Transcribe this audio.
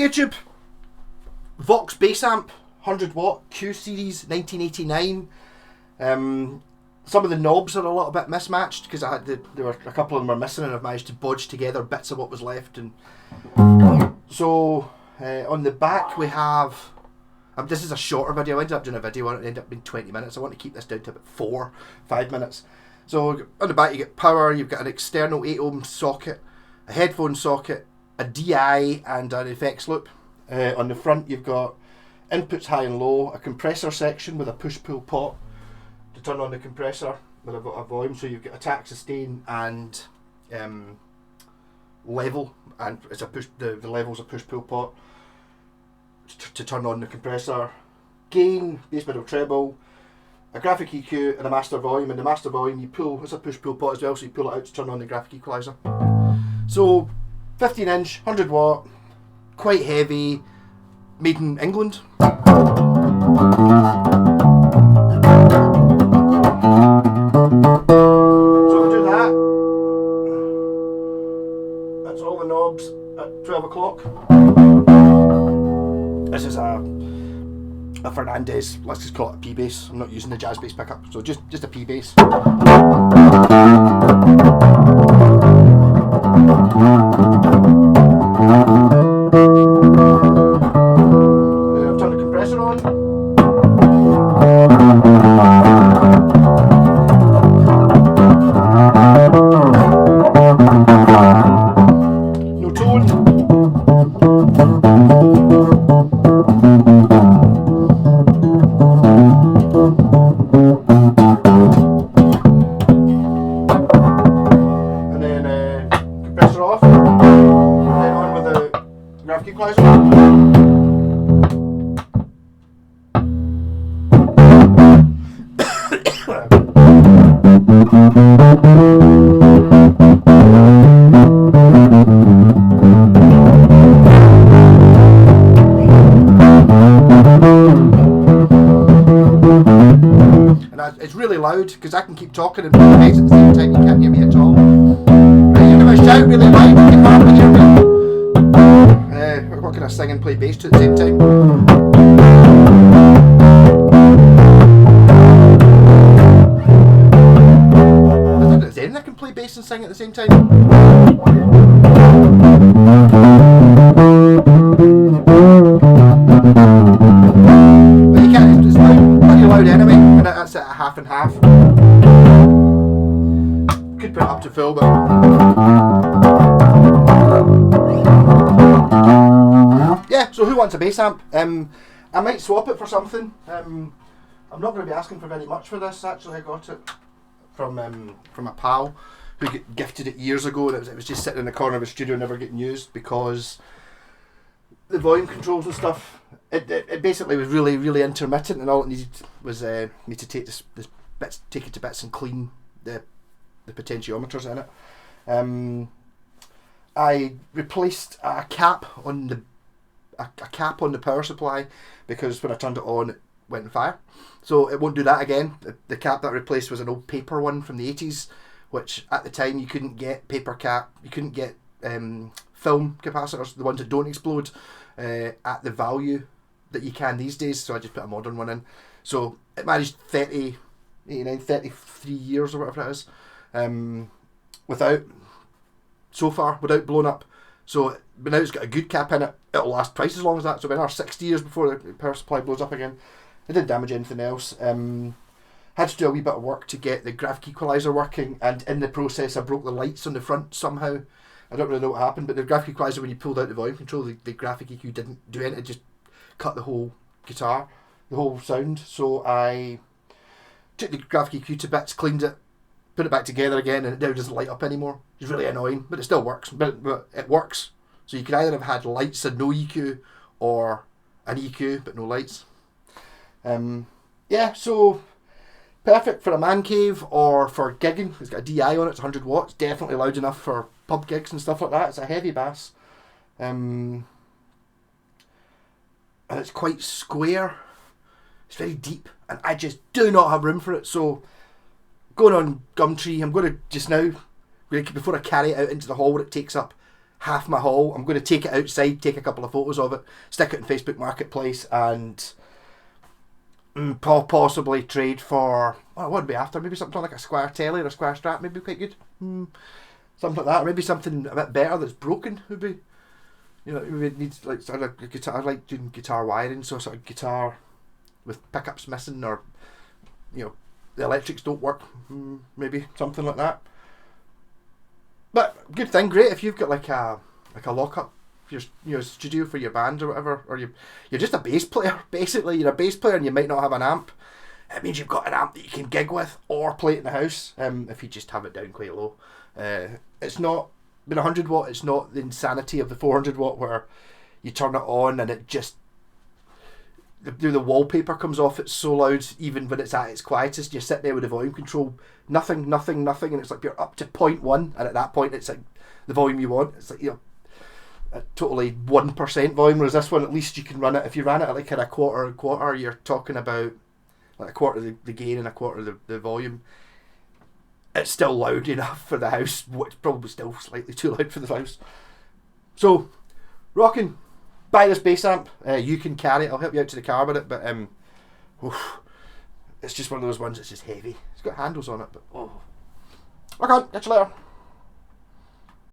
YouTube. VOX bass amp, 100 watt, Q series, 1989. Some of the knobs are a little bit mismatched because there were a couple of them were missing, and I've managed to bodge together bits of what was left. And so on the back we have. This is a shorter video. I ended up doing a video on it. It ended up being 20 minutes. I want to keep this down to about 4-5 minutes. So on the back you get power. You've got an external 8 ohm socket, a headphone socket, a DI, and an effects loop. On the front you've got inputs high and low, a compressor section with a push-pull pot to turn on the compressor with a volume. So you've got attack, sustain, and level, and it's a push. The level's a push-pull pot to turn on the compressor. Gain, bass, middle, treble, a graphic EQ, and a master volume. And the master volume you pull, it's a push-pull pot as well, so you pull it out to turn on the graphic equalizer. So 15 inch, 100 watt, quite heavy, made in England. So we do that. That's all the knobs at 12 o'clock. This is a Fernandez, let's just call it a P bass. I'm not using the jazz bass pickup, so just a P bass. Turn the compressor on. No tone. And then compressor off. And then on with the graphic equalizer. It's really loud because I can keep talking and play bass at the same time. You can't hear me at all. Right, you give a shout really loud. You can hardly hear me. What can I sing and play bass to at the same time? I don't think there's anything I can play bass and sing at the same time. But you can't. It's pretty loud anyway. That's at half and half. Could put it up to full, but yeah. So who wants a bass amp? I might swap it for something. I'm not going to be asking for very much for this. Actually, I got it from a pal who gifted it years ago, and it was just sitting in the corner of the studio, never getting used because the volume controls and stuff. It basically was really intermittent, and all it needed was me to take this bits, take it to bits and clean the potentiometers in it. I replaced a cap on the power supply because when I turned it on, it went on fire. So it won't do that again. The cap that I replaced was an old paper one from the 80s, which at the time you couldn't get paper cap, you couldn't get film capacitors, the ones that don't explode, at the value that you can these days. So I just put a modern one in. So it managed 33 years or whatever it is, without blowing up. So but now it's got a good cap in it, it'll last twice as long as that. So another 60 years before the power supply blows up again. It didn't damage anything else. Had to do a wee bit of work to get the graphic equalizer working, and in the process I broke the lights on the front somehow. I don't really know what happened, but the graphic equalizer, when you pulled out the volume control, the graphic EQ didn't do anything. It just cut the whole guitar, the whole sound. So I took the graphic EQ to bits, cleaned it, put it back together again, and it now doesn't light up anymore. It's really annoying, but it still works. But it works. So you could either have had lights and no EQ, or an EQ but no lights. Yeah, so perfect for a man cave or for gigging. It's got a DI on it, it's 100 watts, definitely loud enough for pub gigs and stuff like that. It's a heavy bass. And it's quite square. It's very deep, and I just do not have room for it. So going on Gumtree, I'm going to just now, before I carry it out into the hall where it takes up half my haul. I'm going to take it outside, take a couple of photos of it, stick it in Facebook Marketplace, and possibly trade for, what would be after? Maybe something like a square telly or a square strap, maybe quite good. Something like that, or maybe something a bit better that's broken would be, maybe it needs like sort of a guitar. I like doing guitar wiring, so sort of guitar with pickups missing, or the electrics don't work, maybe something like that. But good thing, great if you've got like a lock-up your studio for your band or whatever, or you're just a bass player, basically. You're a bass player and you might not have an amp. It means you've got an amp that you can gig with or play it in the house, if you just have it down quite low. It's not been 100 watt, it's not the insanity of the 400 watt where you turn it on and it just, the wallpaper comes off, it's so loud even when it's at its quietest. You sit there with the volume control, nothing, and it's like you're up to 0.1, and at that point it's like the volume you want. It's like a totally 1% volume, whereas this one at least you can run it. If you ran it at like a quarter, you're talking about like a quarter of the gain and a quarter of the volume. It's still loud enough for the house. It's probably still slightly too loud for the house. So, rocking. Buy this bass amp. You can carry it. I'll help you out to the car with it, but it's just one of those ones that's just heavy. It's got handles on it, but I can't. Catch you later.